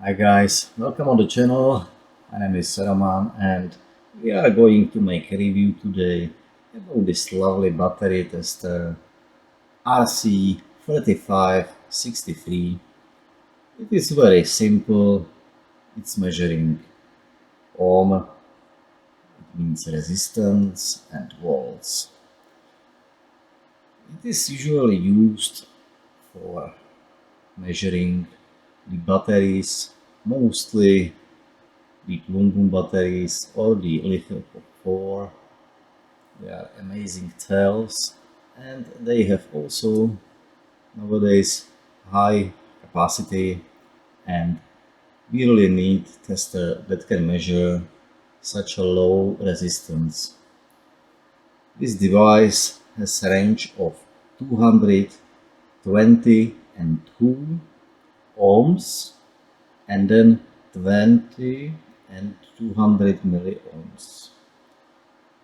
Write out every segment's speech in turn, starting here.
Hi guys, welcome on the channel. My name is Roman and we are going to make a review today about this lovely battery tester RC3563. It is very simple. It's measuring ohm, it means resistance, and volts. It is usually used for measuring the batteries, mostly the batteries or the LiFePO4. They are amazing cells and they have also nowadays high capacity, and we really need tester that can measure such a low resistance. This device has a range of 220 and 2 ohms and then 20 and 200 milliohms.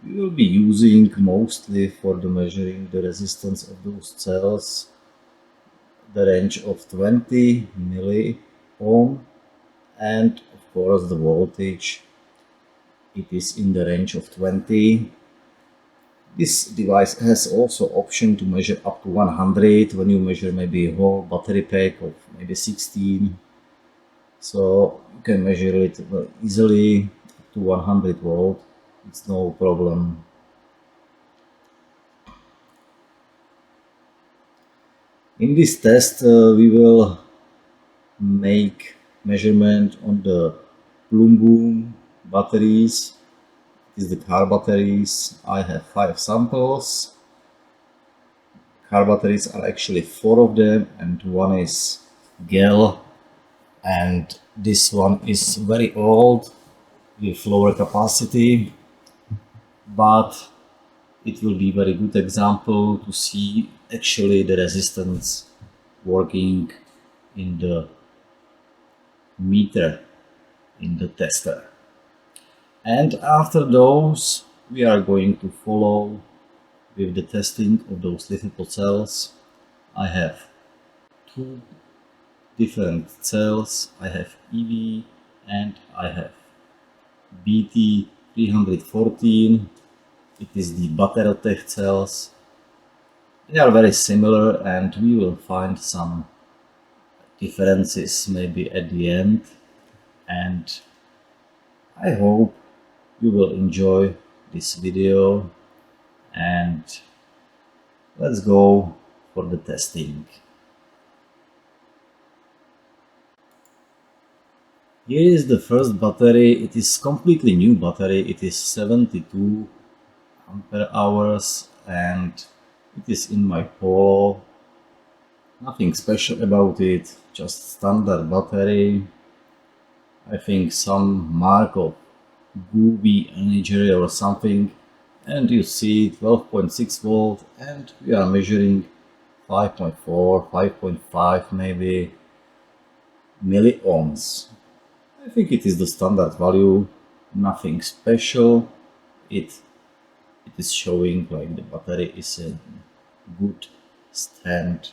We will be using mostly for the measuring the resistance of those cells the range of 20 milliohm, and of course the voltage, it is in the range of 20. This device has also option to measure up to 100 when you measure maybe a whole battery pack of maybe 16. So you can measure it easily up to 100 volt. It's no problem. In this test we will make measurement on the batteries. It is the car batteries. I have 5 samples. Car batteries are actually 4 of them and one is gel, and this one is very old with lower capacity, but it will be very good example to see actually the resistance working in the meter, in the tester. And after those we are going to follow with the testing of those LiFePO cells. I have 2 different cells. I have EVE and I have BT314. It is the Battero Tech cells. They are very similar and we will find some differences maybe at the end, and I hope you will enjoy this video, and let's go for the testing. Here is the first battery. It is completely new battery. It is 72 ampere hours and it is in my Polo. Nothing special about it, just standard battery. I think some mark of GOOWEI Energy or something, and you see 12.6 volt and we are measuring 5.4, 5.5 maybe milliohms. I think it is the standard value, nothing special. It is showing like the battery is in good stand.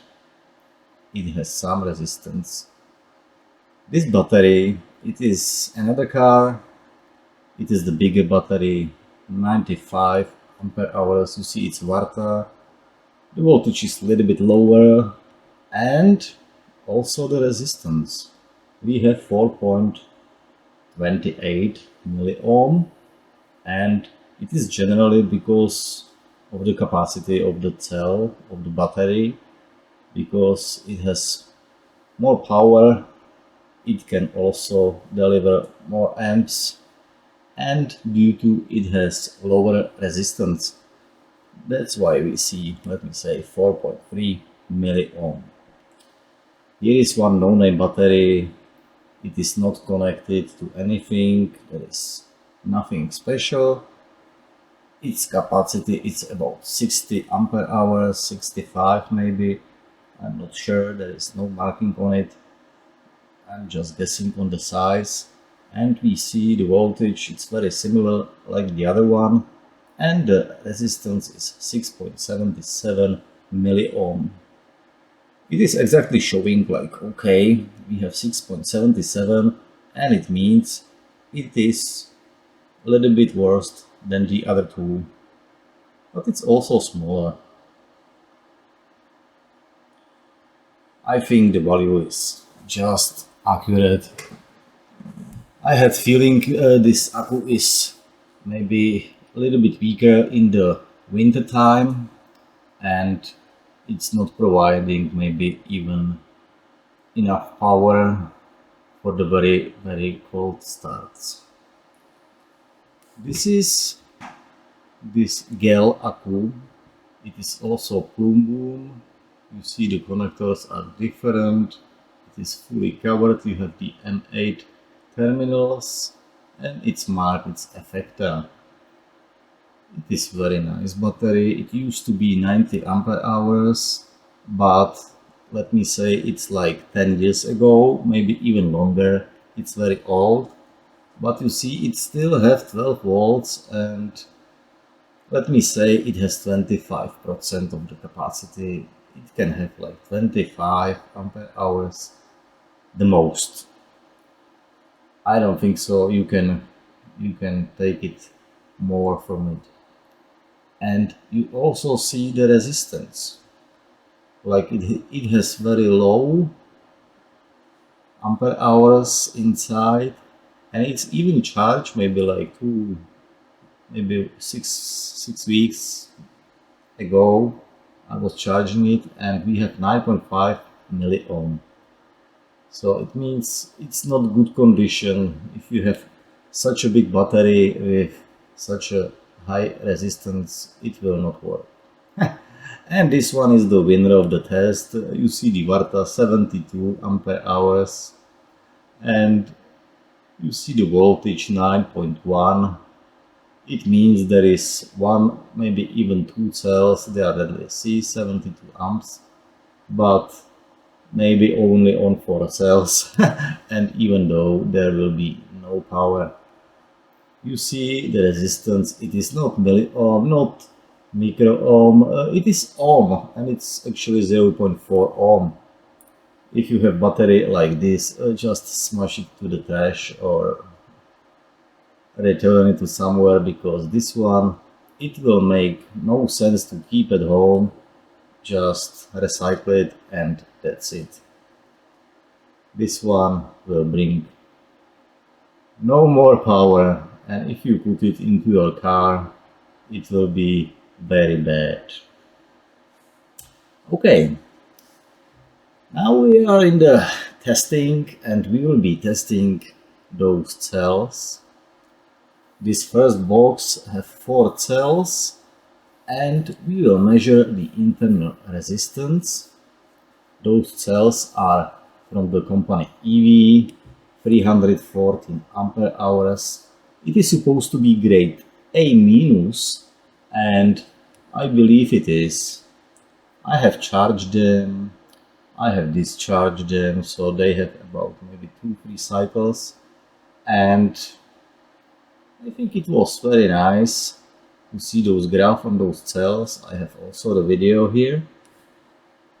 It has some resistance. This battery, it is another car. It is the bigger battery, 95 ampere hours. You see it's VARTA. The voltage is a little bit lower and also the resistance. We have 4.28 milliohm, and it is generally because of the capacity of the cell of the battery, because it has more power, it can also deliver more amps, and due to it has lower resistance. That's why we see, let me say, 4.3 milliohm. Here is one no-name battery. It is not connected to anything. There is nothing special. Its capacity is about 60 ampere hours, 65 maybe. I'm not sure. There is no marking on it. I'm just guessing on the size. And we see the voltage. It's very similar like the other one. And the resistance is 6.77 milliohm. It is exactly showing like, okay, we have 6.77 and it means it is a little bit worse than the other two, but it's also smaller. I think the value is just accurate. I had feeling this accu is maybe a little bit weaker in the winter time, and it's not providing maybe even enough power for the very cold starts. This is this gel accu. It is also plume boom. You see the connectors are different. It is fully covered. You have the M8 terminals and it's marked, it's EFFEKTA. It is very nice battery. It used to be 90 ampere hours, but let me say it's like 10 years ago, maybe even longer. It's very old, but you see it still has 12 volts and let me say it has 25% of the capacity. It can have like 25 ampere hours the most. I don't think so. You can take it more from it. And you also see the resistance. Like it has very low ampere hours inside, and it's even charged maybe like maybe six weeks ago. I was charging it and we have 9.5 milliohm. So it means it's not good condition. If you have such a big battery with such a high resistance, it will not work. And this one is the winner of the test. You see the Varta 72 ampere hours and you see the voltage 9.1. It means there is one, maybe even two cells. They are at least 72 amps, but maybe only on 4 cells. And even though there will be no power, you see the resistance. It is not milliohm, not micro ohm. It is ohm, and it's actually 0.4 ohm. If you have battery like this, just smash it to the trash or return it to somewhere, because this one, it will make no sense to keep at home. Just recycle it and that's it. This one will bring no more power, and if you put it into your car, it will be very bad. Okay, now we are in the testing and we will be testing those cells. This first box has 4 cells and we will measure the internal resistance. Those cells are from the company EVE314 ampere hours. It is supposed to be grade A minus, and I believe it is. I have charged them, I have discharged them, so they have about maybe 2-3 cycles, and I think it was very nice to see those graphs on those cells. I have also the video here.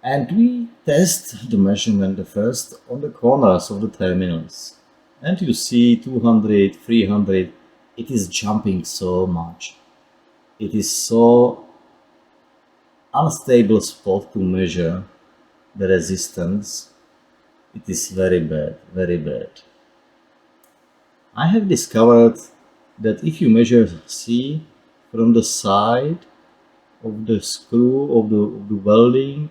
And we test the measurement first on the corners of the terminals. And you see 200, 300, it is jumping so much. It is so unstable spot to measure the resistance. It is very bad, very bad. I have discovered that if you measure C from the side of the screw of the welding,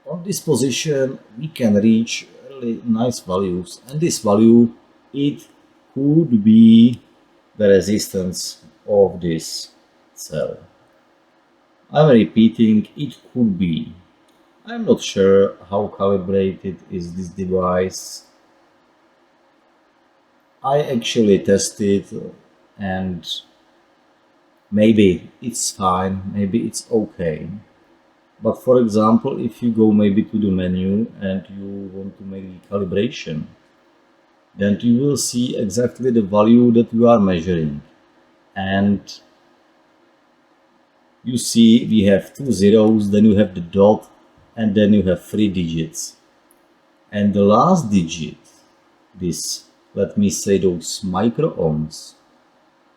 on this position we can reach really nice values, and this value, it could be the resistance of this cell. I'm repeating, it could be. I'm not sure how calibrated is this device. I actually tested and maybe it's fine, maybe it's okay. But for example, if you go maybe to the menu and you want to make the calibration, then you will see exactly the value that you are measuring. And you see we have 2 zeros, then you have the dot, and then you have 3 digits. And the last digit, this, let me say, those micro-ohms,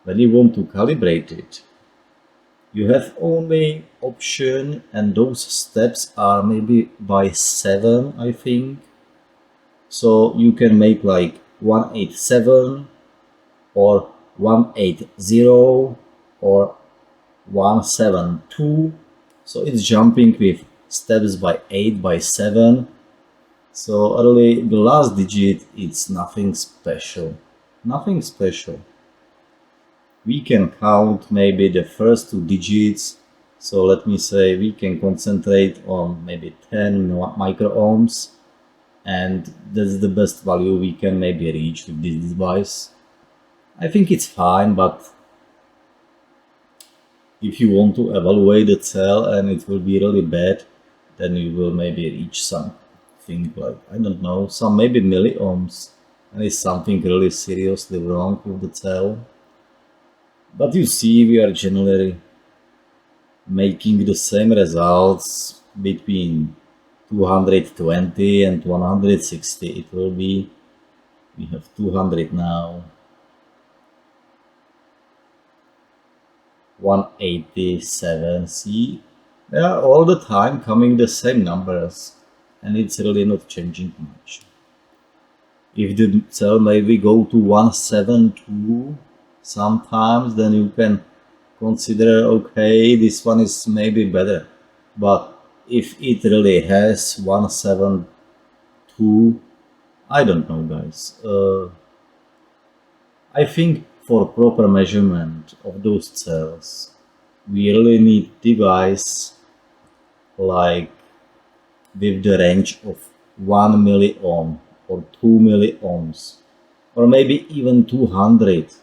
when you want to calibrate it, you have only option, and those steps are maybe by 7, I think. So you can make like 187 or 180 or 172. So it's jumping with steps by 8, by 7. So really the last digit, it's nothing special. Nothing special. We can count maybe the first 2 digits. So let me say we can concentrate on maybe 10 micro-ohms, and that's the best value we can maybe reach with this device. I think it's fine, but if you want to evaluate the cell and it will be really bad, then you will maybe reach something like, I don't know, some maybe milliohms, and it's something really seriously wrong with the cell. But you see, we are generally making the same results between 220 and 160. It will be, we have 200 now, 187. See, they are all the time coming the same numbers, and it's really not changing much. If the cell maybe go to 172 sometimes, then you can consider, okay, this one is maybe better. But if it really has 172, I don't know, guys. I think for proper measurement of those cells, we really need device like with the range of 1 milliohm or 2 milliohms, or maybe even 200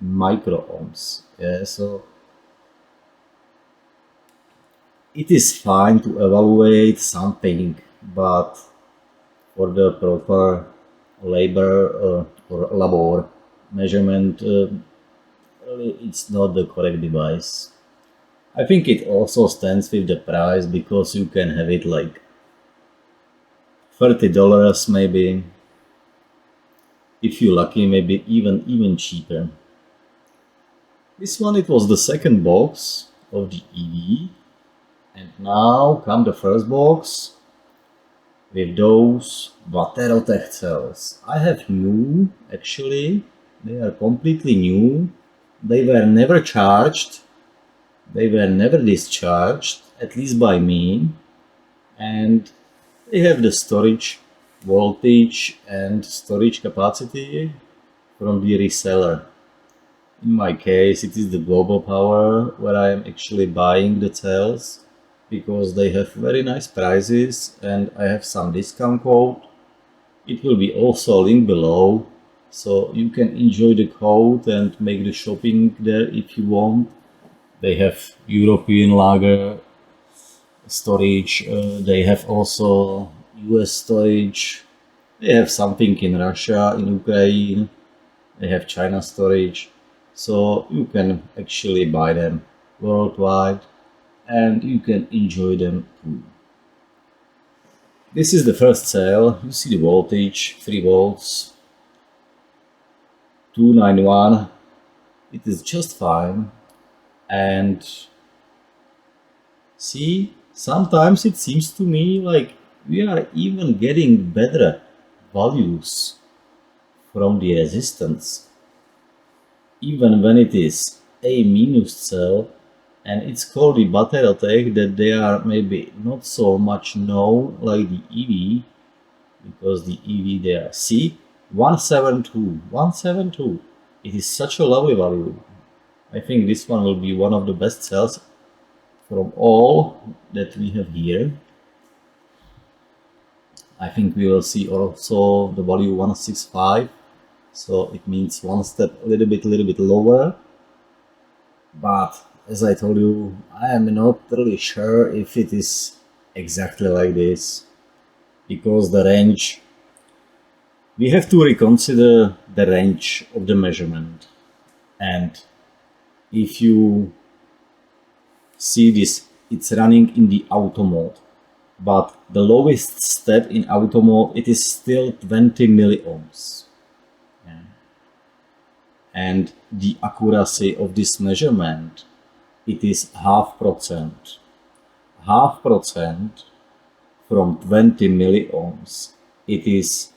micro-ohms. Yeah, so it is fine to evaluate something, but for the proper labor or labor measurement, it's not the correct device. I think it also stands with the price, because you can have it like $30 maybe, if you're lucky, maybe even cheaper. This one, it was the second box of the EVE, and now come the first box with those Battero Tech cells. I have new, actually, they are completely new. They were never charged, they were never discharged, at least by me, and they have the storage voltage and storage capacity from the reseller. In my case, it is the Global Power, where I am actually buying the cells, because they have very nice prices and I have some discount code. It will be also linked below, so you can enjoy the code and make the shopping there if you want. They have European lager storage, they have also US storage, they have something in Russia, in Ukraine, they have China storage, so you can actually buy them worldwide and you can enjoy them too. This is the first cell. You see the voltage, 3 volts, 291, it is just fine. And see, sometimes it seems to me like we are even getting better values from the resistance, even when it is A minus cell, and it's called the BatteroTech, that they are maybe not so much known like the EVE, because the EVE they are, see, 172, it is such a lovely value. I think this one will be one of the best cells from all that we have here. I think we will see also the value 165, so it means one step a little bit lower. But as I told you, I am not really sure if it is exactly like this, because the range, we have to reconsider the range of the measurement. And if you see this, it's running in the auto mode. but the lowest step in auto mode, it is still 20 milliohms. Yeah. And the accuracy of this measurement, it is 0.5%. 0.5% from 20 milliohms, it is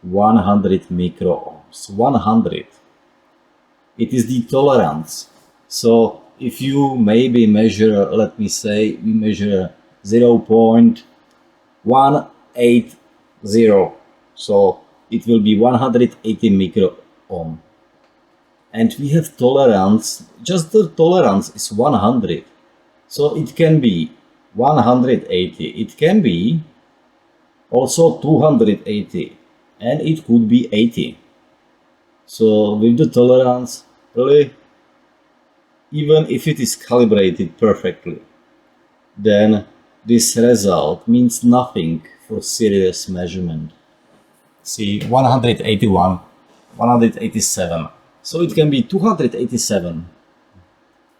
100 microohms. 100. It is the tolerance. So if you maybe measure, let me say, we measure 0.180, so it will be 180 microohm. And we have tolerance, just the tolerance is 100. So it can be 180, it can be also 280, and it could be 80. So with the tolerance, really, even if it is calibrated perfectly, then this result means nothing for serious measurement. See, 181, 187. So it can be 287.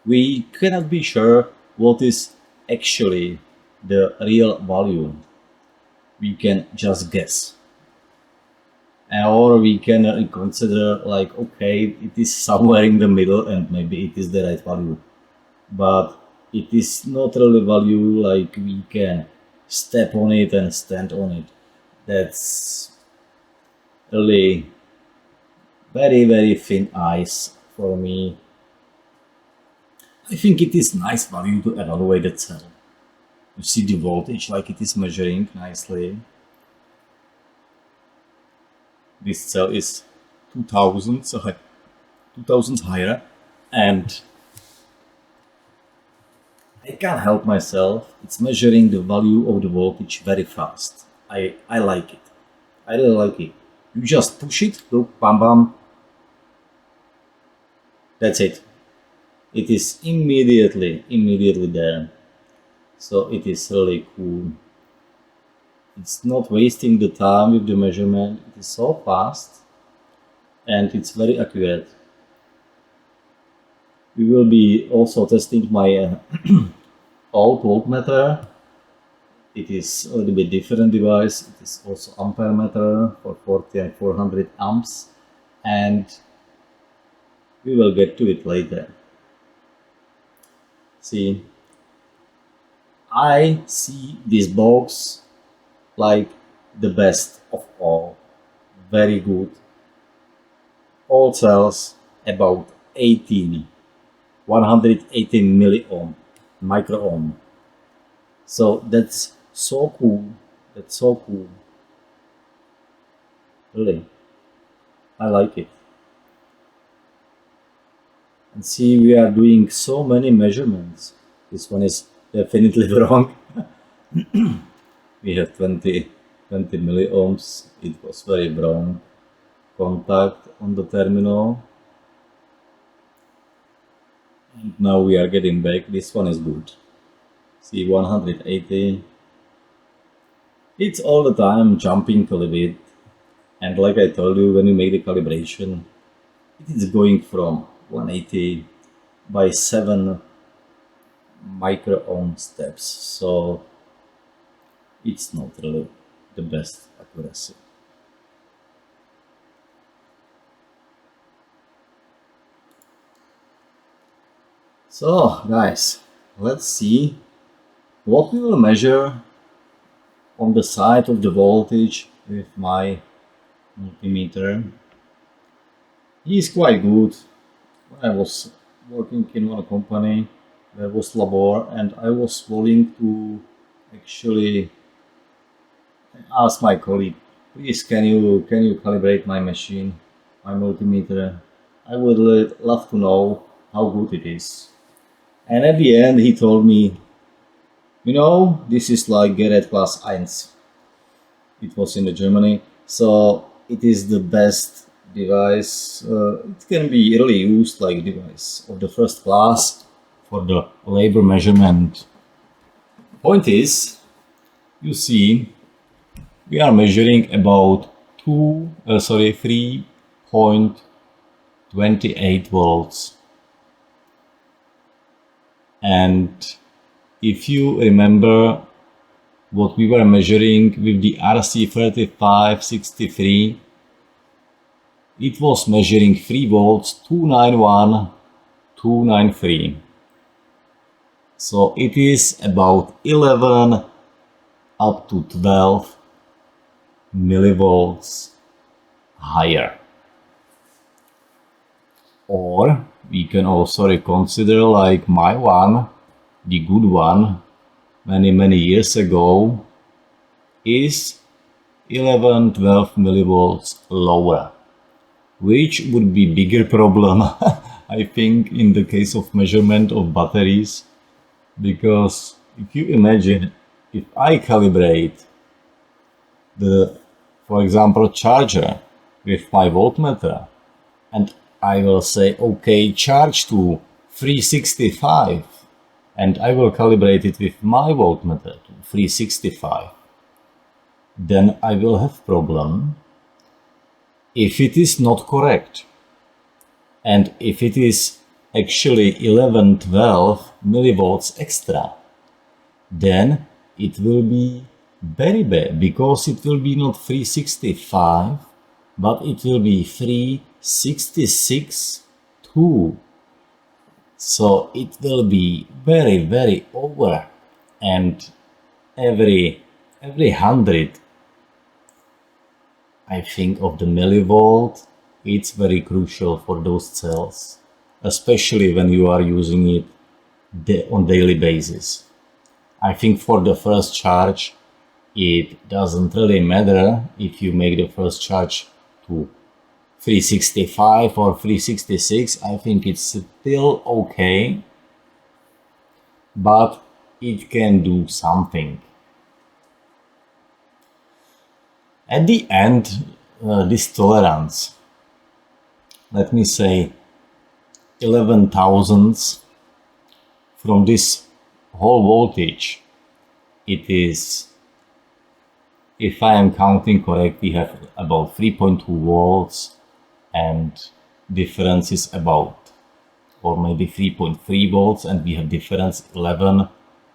We cannot be sure what is actually the real value. We can just guess. Or we can consider like, okay, it is somewhere in the middle and maybe it is the right value. But it is not really value like we can step on it and stand on it. That's really very, very thin ice for me. I think it is nice value to evaluate the cell. You see the voltage like it is measuring nicely. This cell is 2000, so 2000 higher, and I can't help myself. It's measuring the value of the voltage very fast. I like it. I really like it. You just push it, look, bam bam. That's it. It is immediately there. So it is really cool. It's not wasting the time with the measurement. It is so fast and it's very accurate. We will be also testing my old voltmeter. It is a little bit different device. It is also ampere meter for 40 and 400 amps, and we will get to it later. See, I see this box like the best of all. Very good. All cells about 118 milliohm, microohm. So that's so cool. That's so cool. Really, I like it. And see, we are doing so many measurements. This one is definitely wrong. We have 20 milliohms. It was very wrong contact on the terminal. And now we are getting back. This one is good. See, 180. It's all the time jumping a little bit. And like I told you, when you make the calibration, it is going from 180 by 7 microohm steps. So it's not really the best accuracy. So guys, let's see what we will measure on the side of the voltage with my multimeter. He is quite good. When I was working in one company, there was labor, and I was willing to actually ask my colleague, please can you calibrate my machine, my multimeter? I would love to know how good it is. And at the end he told me, you know, this is like Gerät Class 1. It was in Germany, so it is the best device. It can be really used like device of the first class for the labor measurement. Point is, you see, we are measuring about 3.28 volts. And if you remember, what we were measuring with the RC3563, it was measuring 3 volts 291 293. So it is about 11 up to 12 millivolts higher. Or we can also reconsider like my one, the good one, many years ago, is 11-12 millivolts lower, which would be bigger problem I think in the case of measurement of batteries, because if you imagine, if I calibrate the, for example, charger with my voltmeter, and I will say, okay, charge to 365, and I will calibrate it with my voltmeter to 365, then I will have problem if it is not correct. And if it is actually 11-12 millivolts extra, then it will be very bad, because it will be not 365, but it will be 366 too. So it will be very over, and every 100, I think, of the millivolt, it's very crucial for those cells, especially when you are using it on daily basis. I think for the first charge, it doesn't really matter if you make the first charge to 365 or 366. I think it's still okay, but it can do something. At the end, this tolerance, let me say 11 thousandths from this whole voltage, it is, if I am counting correct, we have about 3.2 volts, and difference is about, or maybe 3.3 volts, and we have difference 11.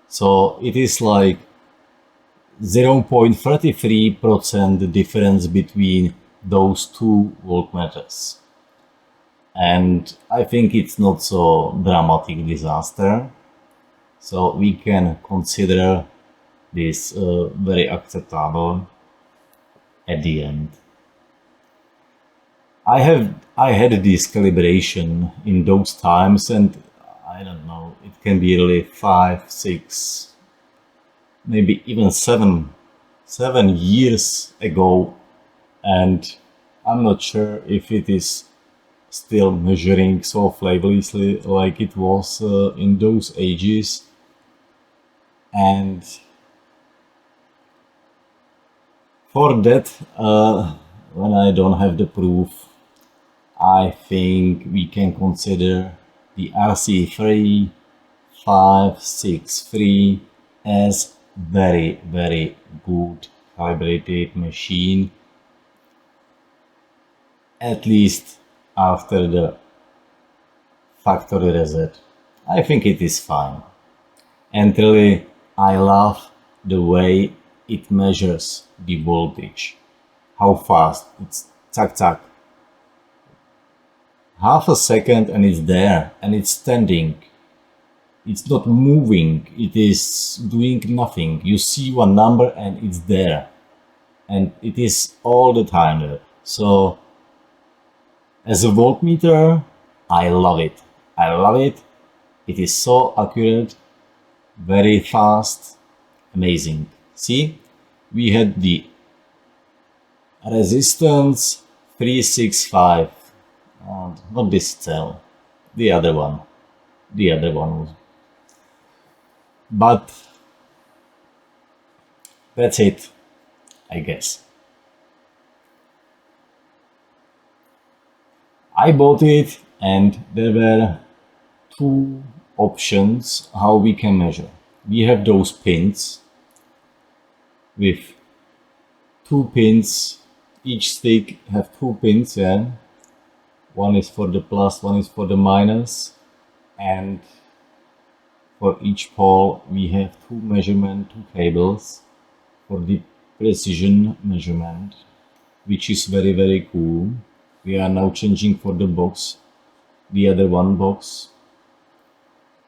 So it is like 0.33% difference between those two voltmeters. And I think it's not so dramatic disaster. So we can consider this very acceptable at the end. I had this calibration in those times, and I don't know, it can be really 5, 6, maybe even 7 years ago, and I'm not sure if it is still measuring so flawlessly like it was in those ages. And for that, when I don't have the proof, I think we can consider the RC3563 as very good calibrated machine, at least after the factory reset. I think it is fine, and really I love the way it measures the voltage, how fast it's zack, half a second and it's there, and it's standing. It's not moving, it is doing nothing. You see one number and it's there, and it is all the time there. So as a voltmeter, I love it. It is so accurate, very fast, amazing. See, we had the resistance 365, not this cell, the other one was. But that's it, I guess. I bought it, and there were two options how we can measure. We have those pins with 2 pins, each stick have 2 pins, yeah. One is for the plus, one is for the minus, and for each pole we have 2 measurement, 2 cables. for the precision measurement, which is very cool. We are now changing for the box, the other one box.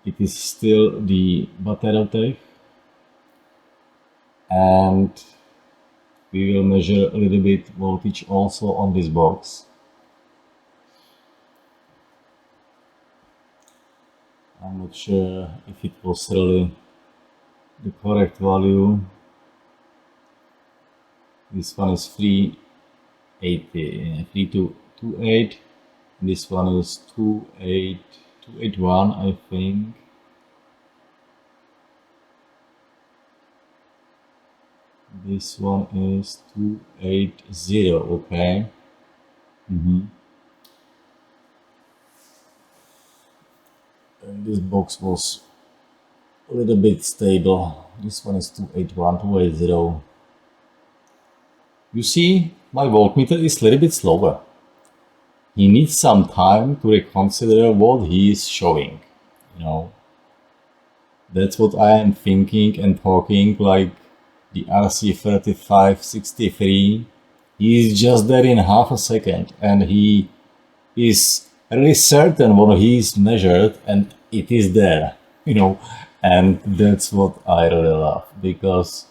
It is still the Battero Tech, and we will measure a little bit voltage also on this box. I'm not sure if it was really the correct value. This one is 3228. This one is 281, I think. This one is 280, okay. And this box was a little bit stable. This one is 281, 280. You see, my voltmeter is a little bit slower. He needs some time to reconsider what he is showing, you know. That's what I am thinking and talking, like the RC3563. He is just there in half a second, and he is really certain what he is measured, and it is there, you know. And that's what I really love, because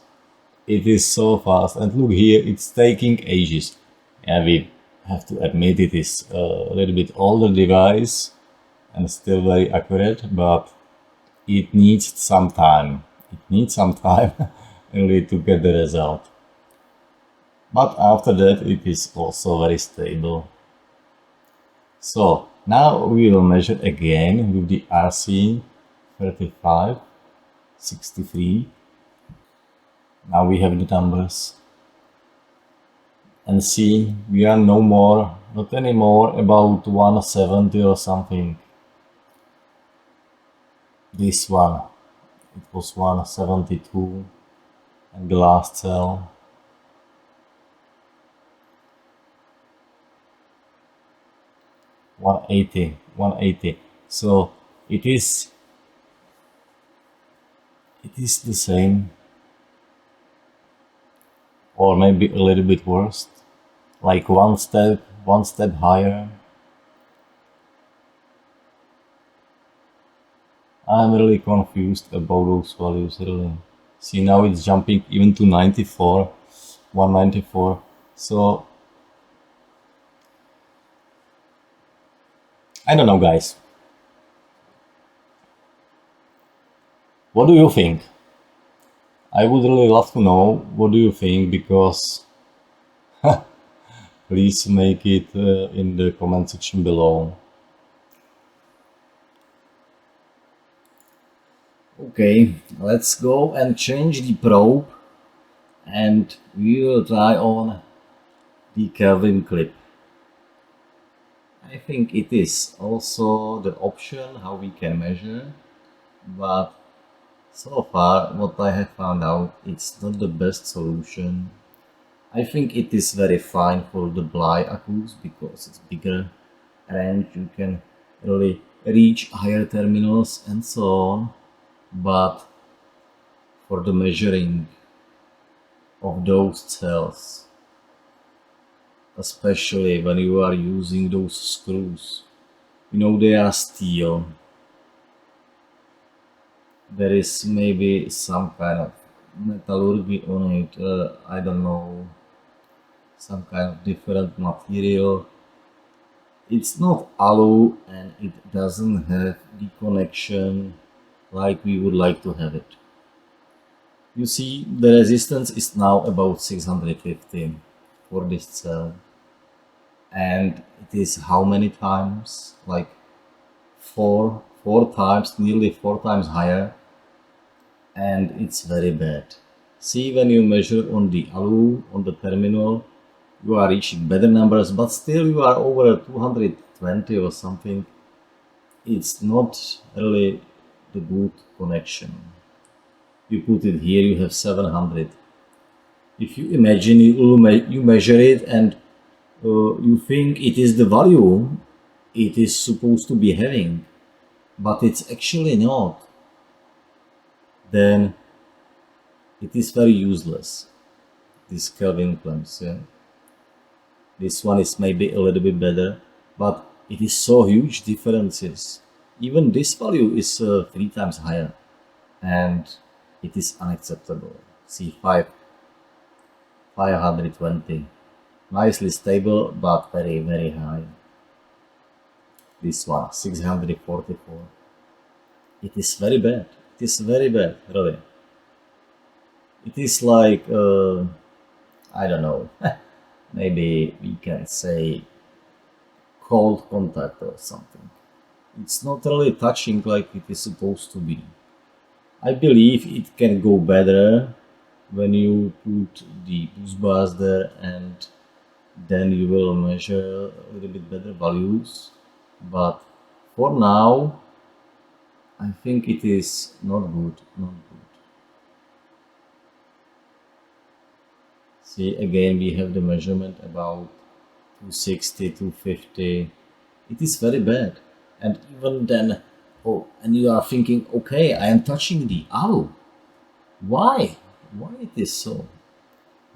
it is so fast. And look here, it's taking ages, and we have to admit it is a little bit older device and still very accurate, but it needs some time. It needs some time really to get the result. But after that, it is also very stable. So now we will measure again with the RC3563. Now we have the numbers. And see, we are not anymore about 170 or something. This one, it was 172, and the last cell 180. So it is the same, or maybe a little bit worse, like one step higher. I'm really confused about those values, really. See, now it's jumping even to 94, 194. So I don't know, guys. What do you think? I would really love to know what do you think, because please make it in the comment section below. Okay, let's go and change the probe, and we will try on the Kelvin Clip. I think it is also the option how we can measure, but so far what I have found out, it's not the best solution. I think it is very fine for the Bly accus because it's bigger range, you can really reach higher terminals and so on, but for the measuring of those cells, especially when you are using those screws, you know, they are steel. There is maybe some kind of metallurgy on it, I don't know, some kind of different material. It's not alu, and it doesn't have the connection like we would like to have it. You see, the resistance is now about 650 for this cell, and it is how many times? Like four times, nearly 4 times higher, and it's very bad. See, when you measure on the alu, on the terminal, you are reaching better numbers, but still you are over 220 or something. It's not really the good connection. You put it here, you have 700. If you imagine you measure it and you think it is the value it is supposed to be having, but it's actually not, then it is very useless. is Kelvin clamps. Yeah. This one is maybe a little bit better, but it is so huge differences. Even this value is 3 times higher, and it is unacceptable. See, 520, nicely stable, but very, very high. This one, 644. It is very bad. It is very bad, really. It is like, I don't know, maybe we can say cold contact or something. It's not really touching like it is supposed to be. I believe it can go better when you put the boost bars there, and then you will measure a little bit better values. But for now, I think it is not good, not good. See, again we have the measurement about 260, 250. It is very bad. And even then, oh, and you are thinking, okay, I am touching the alu. Why? Why it is so?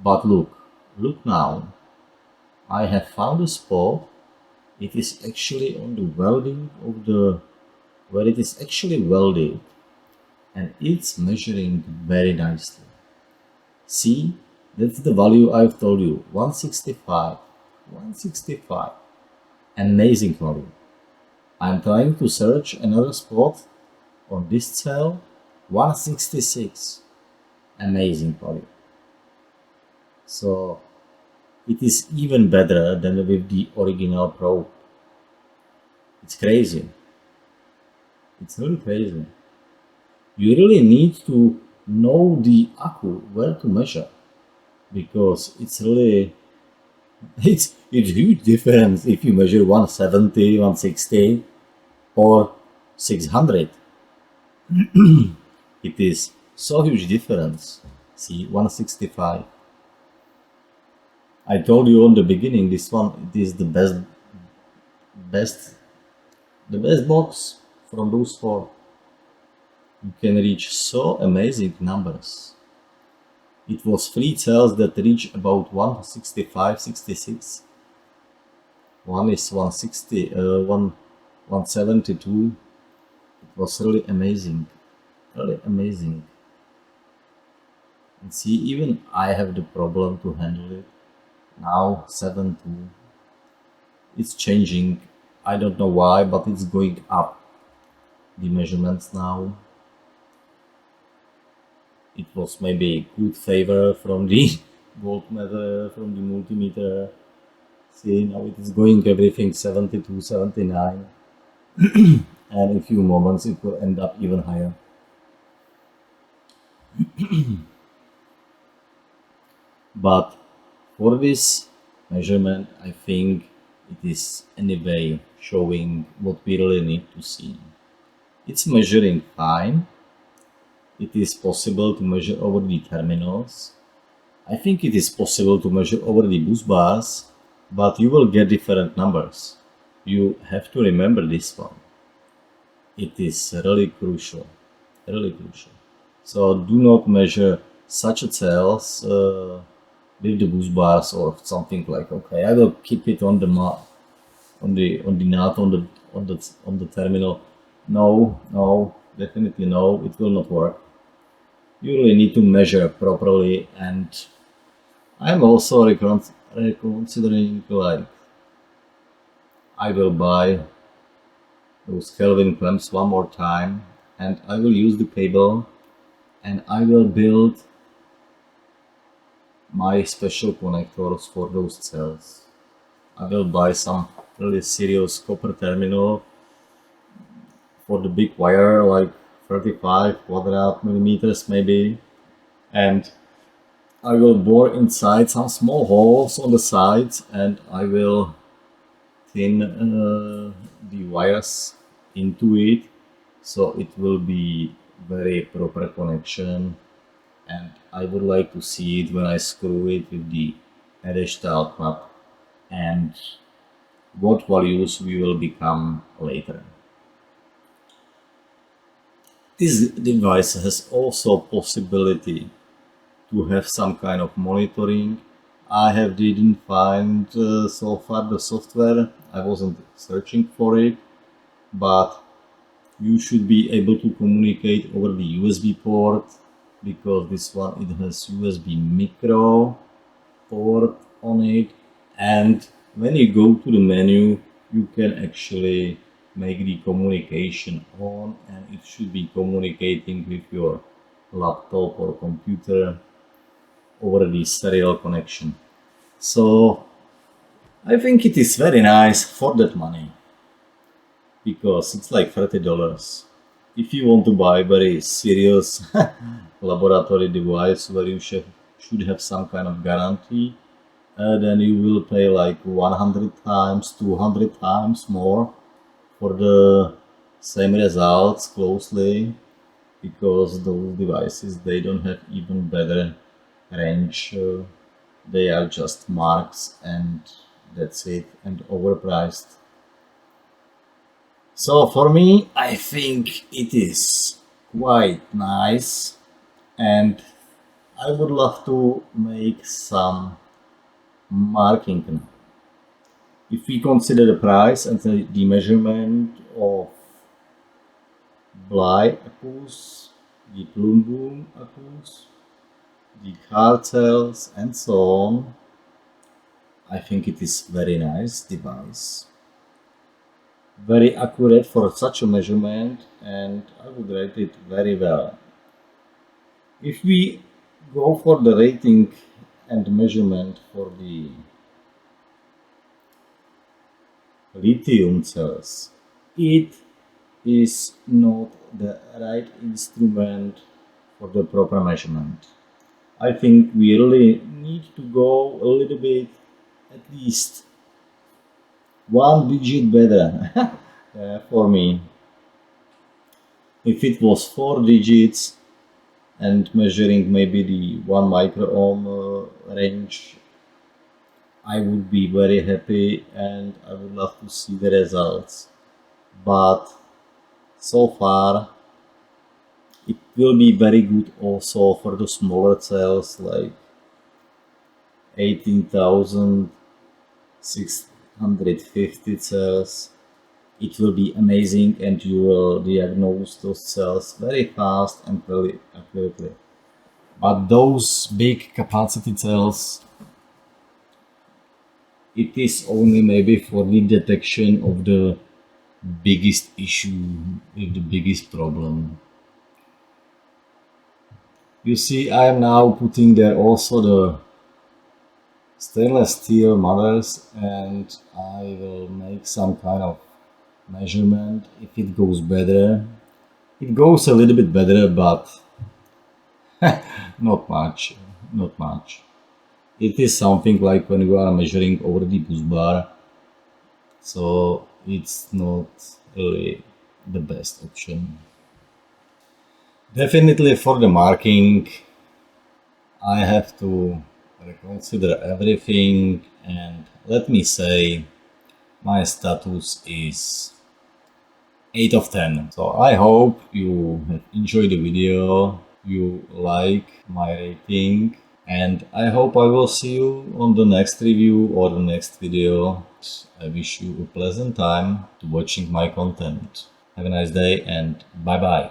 But look now. I have found a spot. It is actually on the welding of the, where it is actually welded, and it's measuring very nicely. See, that's the value I've told you, 165, 165, amazing value. I'm trying to search another spot on this cell, 166, amazing value. So it is even better than with the original probe. It's crazy. It's really crazy. You really need to know the accu, where to measure, because it's really, it's huge difference if you measure 170, 160 or 600. It is so huge difference. See, 165. I told you on the beginning, this one, it is the best box from those 4. You can reach so amazing numbers. It was 3 cells that reach about 165, 66. One is 160, 172. It was really amazing, really amazing. And see, even I have the problem to handle it. Now 7.2. It's changing. I don't know why, but it's going up. The measurements now. It was maybe good favor from the voltmeter, from the multimeter. See, now it is going everything 72, 79. And in a few moments it will end up even higher. But for this measurement, I think it is anyway showing what we really need to see. It's measuring fine. It is possible to measure over the terminals. I think it is possible to measure over the boost bars, but you will get different numbers. You have to remember this one. It is really crucial, really crucial. So do not measure such a cells with the boost bars or something like, okay, I will keep it on the nut, on the terminal. No, definitely no, it will not work. You really need to measure properly, and I'm also reconsidering, like, I will buy those Kelvin clamps one more time, and I will use the cable, and I will build my special connectors for those cells. I will buy some really serious copper terminal for the big wire, like 35 quadrat millimeters maybe, and I will bore inside some small holes on the sides, and I will thin the wires into it, so it will be very proper connection. And I would like to see it when I screw it with the Edelstahl nut, and what values we will become later. This device has also possibility to have some kind of monitoring. I didn't find so far the software. I wasn't searching for it, but you should be able to communicate over the USB port, because this one, it has USB micro port on it, and when you go to the menu you can actually make the communication on, and it should be communicating with your laptop or computer over the serial connection. So I think it is very nice for that money, because it's like $30. If you want to buy very serious laboratory device where you should have some kind of guarantee, then you will pay like 100 times, 200 times more for the same results closely, because those devices, they don't have even better range. They are just marks and that's it, and overpriced. So for me, I think it is quite nice, and I would love to make some marking. If we consider the price and the measurement of Bly accus, the Plum Boom accus, the cartels and so on, I think it is very nice device. Very accurate for such a measurement, and I would rate it very well. If we go for the rating and measurement for the lithium cells, it is not the right instrument for the proper measurement. I think we really need to go a little bit, at least 1 digit better for me. If it was 4 digits and measuring maybe the 1 microohm range, I would be very happy and I would love to see the results. But so far it will be very good also for the smaller cells, like 18,650 cells. It will be amazing, and you will diagnose those cells very fast and very accurately. But those big capacity cells, it is only maybe for the detection of the biggest issue, with the biggest problem. You see, I am now putting there also the stainless steel mothers, and I will make some kind of measurement. If it goes better, it goes a little bit better, but not much. It is something like when you are measuring over the bus bar, so it's not really the best option. Definitely for the marking, I have to reconsider everything, and let me say my status is 8 of 10. So I hope you have enjoyed the video, you like my rating, and I hope I will see you on the next review or the next video. I wish you a pleasant time to watching my content. Have a nice day and bye bye.